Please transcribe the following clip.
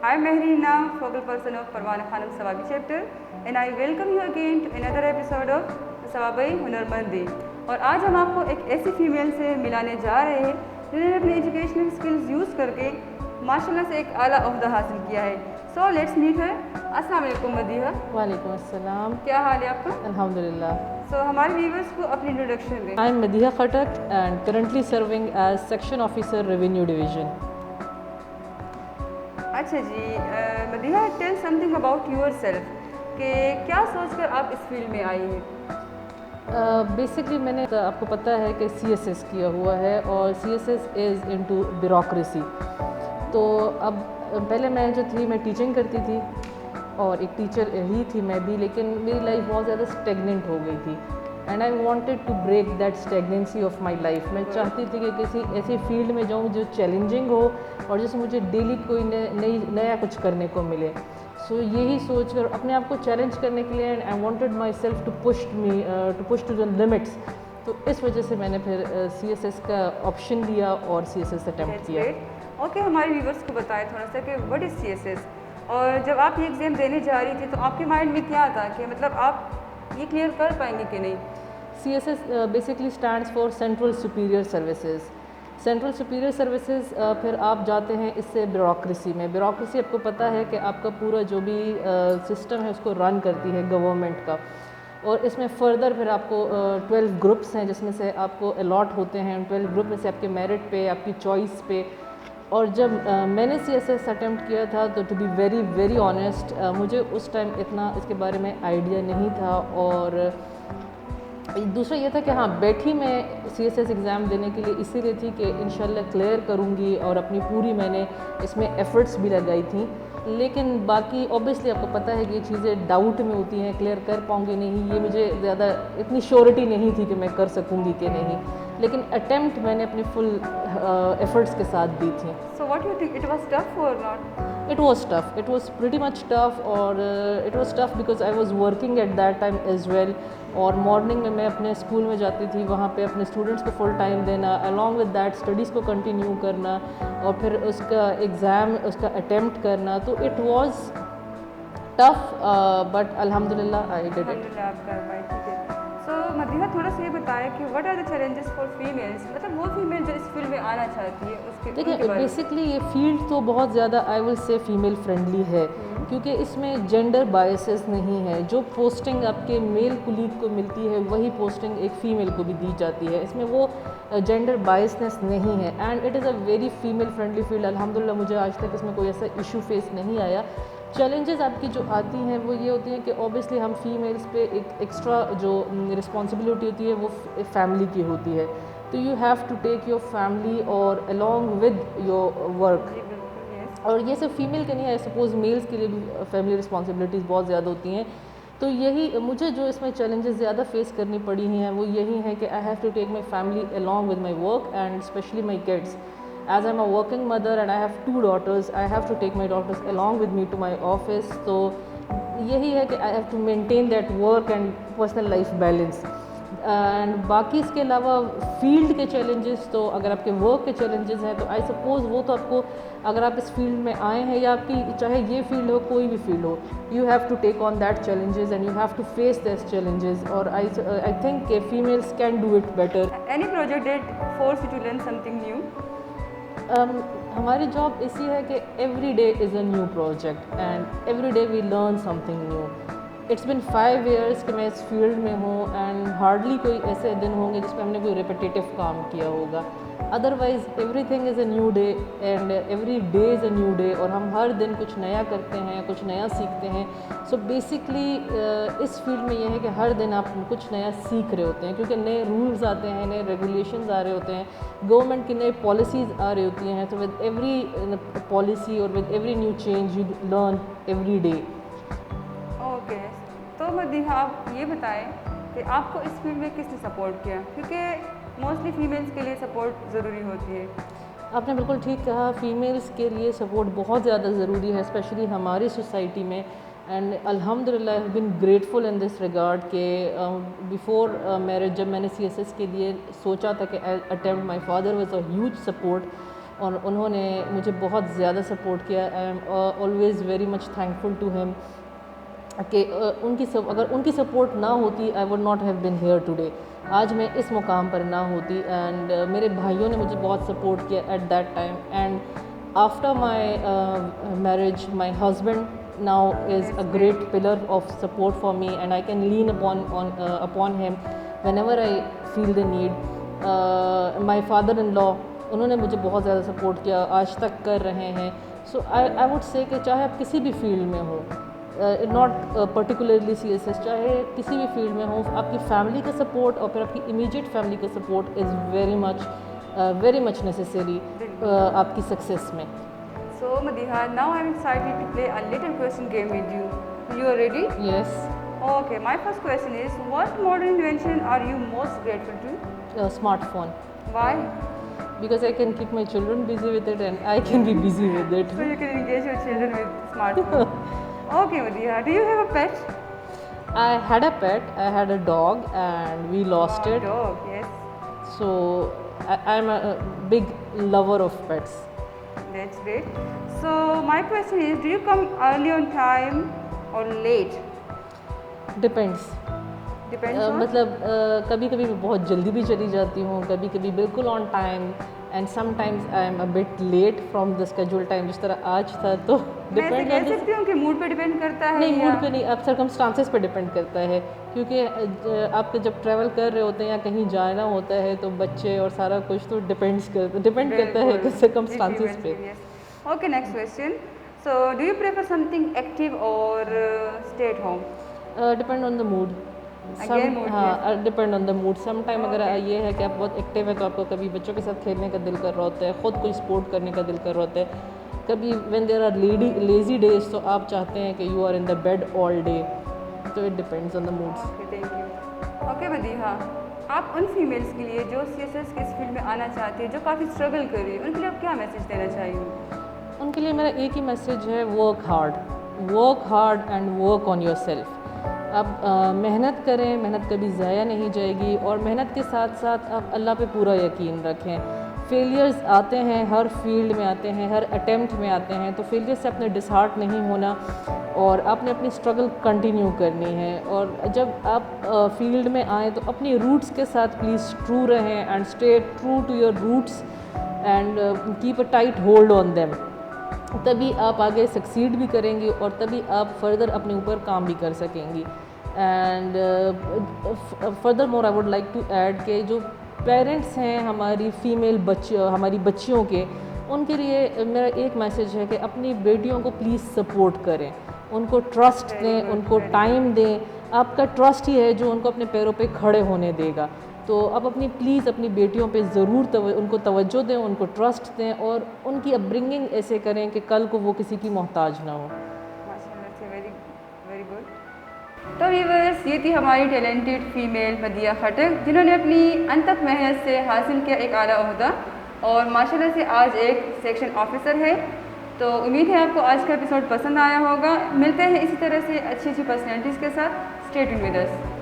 I'm Mehrina, focal person of Parwana Khanum Sawabi chapter, and I welcome you again to another episode of सवाबई हुनरमंदी। और आज हम आपको एक ऐसी फीमेल से मिलाने जा रहे हैं जिन्होंने अपने एजुकेशनल स्किल्स यूज़ करके माशाल्लाह से एक आला ओहदा हासिल किया है। So let's meet her. अस्सलाम वालेकुम मदीहा। वालेकुम अस्सलाम। क्या हाल है आपका? अल्हम्दुलिल्लाह। सो हमारे व्यूवर्स को अपनी इंट्रोडक्शन दें। I am Madiha Khattak and currently serving as section officer revenue division. अच्छा जी, Madiha tell something about yourself कि क्या सोचकर आप इस फील्ड में आई हैं? बेसिकली मैंने आपको पता है कि CSS किया हुआ है और CSS इज़ इनटू ब्यूरोक्रेसी। तो अब पहले मैं जो थी मैं टीचिंग करती थी और एक टीचर ही थी मैं भी, लेकिन मेरी लाइफ बहुत ज़्यादा स्टेगनेंट हो गई थी and I wanted to break that stagnancy of my life. मैं चाहती थी कि किसी ऐसी फील्ड में जाऊँ जो चैलेंजिंग हो और जिसमें मुझे डेली कोई नया कुछ करने को मिले। सो यही सोच कर अपने आप को चैलेंज करने के लिए and I wanted myself to push to the limits. तो इस वजह से मैंने फिर CSS का ऑप्शन लिया और CSS अटैम्प्ट किया। ओके, हमारे व्यूवर्स को बताएं थोड़ा सा कि व्हाट इज़ CSS, और जब आप ये एग्ज़ाम देने जा रही थी तो आपके माइंड में क्या था कि मतलब आप ये क्लियर कर पाएंगे कि नहीं? CSS basically stands for central superior services. Central superior services फिर आप जाते हैं इससे ब्यूरोक्रेसी में। ब्यूरोक्रेसी आपको पता है कि आपका पूरा जो भी सिस्टम है उसको रन करती है गवर्नमेंट का, और इसमें फर्दर फिर आपको 12 ग्रुप्स हैं जिसमें से आपको अलॉट होते हैं। 12 ग्रुप में से आपके मेरिट पे, आपकी चॉइस पे। और जब मैंने CSS अटैम्प्ट किया था तो to be very very honest मुझे उस टाइम इतना इसके बारे में आइडिया नहीं था। और दूसरा ये था कि हाँ, बैठी मैं CSS एग्ज़ाम देने के लिए इसीलिए थी कि इंशाल्लाह क्लियर करूँगी और अपनी पूरी मैंने इसमें एफ़र्ट्स भी लगाई थी। लेकिन बाकी ऑब्वियसली आपको पता है कि ये चीज़ें डाउट में होती हैं, क्लियर कर पाऊँगी नहीं, ये मुझे ज़्यादा इतनी श्योरिटी नहीं थी कि मैं कर सकूँगी कि नहीं। लेकिन अटैम्प्ट मैंने अपनी फुल एफ़र्ट्स के साथ दी थी। So what you think, it was tough और not? It was tough. It was pretty much tough, और it was tough because I was working at that time as well. और morning में मैं अपने school में जाती थी, वहाँ पे अपने स्टूडेंट्स को फुल टाइम देना, अलॉन्ग विद दैट स्टडीज़ को कंटिन्यू करना और फिर उसका एग्ज़ाम उसका अटेम्प्ट करना। तो इट वाज टफ बट अल्हम्दुलिल्लाह आई डिड इट। आप कर पाए, ठीक है। सो मदीहा थोड़ा सा ये बताएं कि what are the challenges for females, मतलब वो फीमेल जो इस फील्ड में आना चाहती है उसके देखिए, बेसिकली ये फील्ड तो बहुत ज़्यादा I will say female friendly है क्योंकि इसमें जेंडर बायसेस नहीं है। जो पोस्टिंग आपके मेल कुलीग को मिलती है वही पोस्टिंग एक फ़ीमेल को भी दी जाती है। इसमें वो जेंडर बायसनेस नहीं है and it is a very female friendly field. अल्हम्दुलिल्लाह मुझे आज तक इसमें कोई ऐसा इशू फेस नहीं आया। चैलेंजेस आपकी जो आती हैं वो ये होती हैं कि ऑब्वियसली हम फीमेल्स पे एक एक्स्ट्रा जो रिस्पॉन्सिबिलिटी होती है वो फैमिली की होती है। तो you have to take your family और अलॉन्ग विद योर वर्क। और ये सिर्फ फीमेल के नहीं है, सपोज मेल्स के लिए भी फैमिली रिस्पॉन्सिबिलिटीज़ बहुत ज़्यादा होती हैं। तो यही मुझे जो इसमें चैलेंजेस ज़्यादा फेस करनी पड़ी हैं वो यही है कि I have to take my family along with my work and specially my kids. As I'm a working mother and I have 2 daughters, I have to take my daughters along with me to my office. तो यही है कि I have to maintain that work and personal life balance. And बाकी इसके अलावा field के challenges, तो अगर आपके वर्क के चैलेंजेस हैं तो आई सपोज़ वो तो आपको अगर आप इस फील्ड में आए हैं या आपकी चाहे ये फील्ड हो कोई भी फील्ड हो, you have to take on that challenges and you have to face this challenges. और आई थिंक के females can do it better. Any project that force you to learn something new? हमारी job इसी है कि every day is a new project and every day we learn something new. It's been 5 years कि मैं इस field में हूँ and hardly कोई ऐसे दिन होंगे जिसमें हमने कोई रिपीटेटिव काम किया होगा। Otherwise everything is a new day and every day is a new day, और हम हर दिन कुछ नया करते हैं, कुछ नया सीखते हैं। सो बेसिकली इस फील्ड में यह है कि हर दिन आप कुछ नया सीख रहे होते हैं क्योंकि नए रूल्स आते हैं, नए रेगुलेशंस आ रहे होते हैं, गवर्नमेंट की नई पॉलिसीज़ आ रही होती हैं। तो विद एवरी पॉलिसी और with every new change you learn every day. Okay, तो मदीहा आप ये बताएं कि आपको इस फील्ड में किसने सपोर्ट किया, क्योंकि मोस्टली फीमेल्स के लिए सपोर्ट ज़रूरी होती है। आपने बिल्कुल ठीक कहा, फ़ीमेल्स के लिए सपोर्ट बहुत ज़्यादा ज़रूरी है स्पेशली हमारी सोसाइटी में। एंड अल्हम्दुलिल्लाह I have been grateful in this regard के बिफोर मैरिज जब मैंने CSS के लिए सोचा था कि attempt, my father was a huge support और उन्होंने मुझे बहुत ज़्यादा सपोर्ट किया। I am always very much thankful to him कि अगर उनकी सपोर्ट ना होती I would not have been here today, आज मैं इस मुकाम पर ना होती। एंड मेरे भाइयों ने मुझे बहुत सपोर्ट किया at that time. And after my marriage my husband now is a great pillar of support for me, and I can lean upon him whenever I feel the need. My father-in-law, उन्होंने मुझे बहुत ज़्यादा support किया, आज तक कर रहे हैं। सो आई वुड से कि चाहे आप किसी भी फील्ड में हो, नॉट पर्टिकुलरली CSS, चाहे किसी भी फील्ड में हो, आपकी फैमिली का सपोर्ट और फिर आपकी इमीडिएट फैमिली का support is very much necessary आपकी सक्सेस में। So Madiha, now I'm excited to play a little question game with you. You are ready? Yes. Okay, my first question is, what modern invention are you most grateful to? Smartphone. Why? Because I can keep my children busy with it and I can be busy with it. So you can engage your children with smartphone. Okay Madiha, do you have a pet? I had a pet, I had a dog and we lost it. Dog, yes. So I'm a big lover of pets. That's great. So my question is, do you come early on time or late? Depends. Depends on? मतलब कभी कभी मैं बहुत जल्दी भी चली जाती हूँ, कभी कभी बिल्कुल on time, and sometimes I am a bit late from the schedule time, जिस तरह आज था। तो मैं ऐसे कह सकती हूँ कि मूड पे डिपेंड करता है? नहीं, मूड पे नहीं, अब सर्कमस्टांसेस पे डिपेंड करता है, क्योंकि आप जब ट्रैवल कर रहे होते हैं या कहीं जाना होता है तो बच्चे और सारा कुछ तो डिपेंड करता है कि सर्कमस्टांसेस पे। Okay, next question. So do you prefer something active or stay at home? Depend on the mood. Again, mood, हाँ, depend on the mood. Some time अगर Okay. ये है कि आप बहुत एक्टिव है तो आपको कभी बच्चों के साथ खेलने का दिल कर रहा होता है, ख़ुद कोई स्पोर्ट करने का दिल कर रहा होता है। कभी when there are lazy days तो आप चाहते हैं कि you are in the bed all day, तो it depends on the moods. Okay, thank you. Okay Madiha, आप उन फीमेल्स के लिए जो CSS के इस फील्ड में आना चाहती है, जो काफ़ी स्ट्रगल कर रही है, उनके लिए आप क्या मैसेज देना चाहिए? उनके लिए मेरा एक ही मैसेज है, work hard and work on your self. आप मेहनत करें, मेहनत कभी ज़ाया नहीं जाएगी, और मेहनत के साथ साथ आप अल्लाह पे पूरा यकीन रखें। फेलियर्स आते हैं, हर फील्ड में आते हैं, हर अटेम्प्ट में आते हैं, तो फेलियर से अपने डिसहार्ट नहीं होना और आपने अपनी स्ट्रगल कंटिन्यू करनी है। और जब आप फील्ड में आएँ तो अपनी रूट्स के साथ प्लीज़ ट्रू रहें and stay true to your roots and keep a tight hold on them, तभी आप आगे सक्सीड भी करेंगी और तभी आप फर्दर अपने ऊपर काम भी कर सकेंगी। And furthermore I would like to add कि जो पेरेंट्स हैं हमारी हमारी बच्चियों के, उनके लिए मेरा एक मैसेज है कि अपनी बेटियों को प्लीज़ सपोर्ट करें, उनको ट्रस्ट दें, उनको टाइम दें। आपका ट्रस्ट ही है जो उनको अपने पैरों पे खड़े होने देगा। तो आप प्लीज़ अपनी बेटियों पे ज़रूर उनको तवज्जो दें, उनको ट्रस्ट दें और उनकी अपब्रिंगिंग ऐसे करें कि कल को वो किसी की मोहताज ना हो। Very good. तो व्यूअर्स, ये थी हमारी टैलेंटेड फीमेल मदिहा खटक, जिन्होंने अपनी अनथक मेहनत से हासिल किया एक आला ओहदा और माशाल्लाह से आज एक सेक्शन ऑफिसर है। तो उम्मीद है आपको आज का एपिसोड पसंद आया होगा। मिलते हैं इसी तरह से अच्छी पर्सनैलिटीज़ के साथ। Stay tuned with us.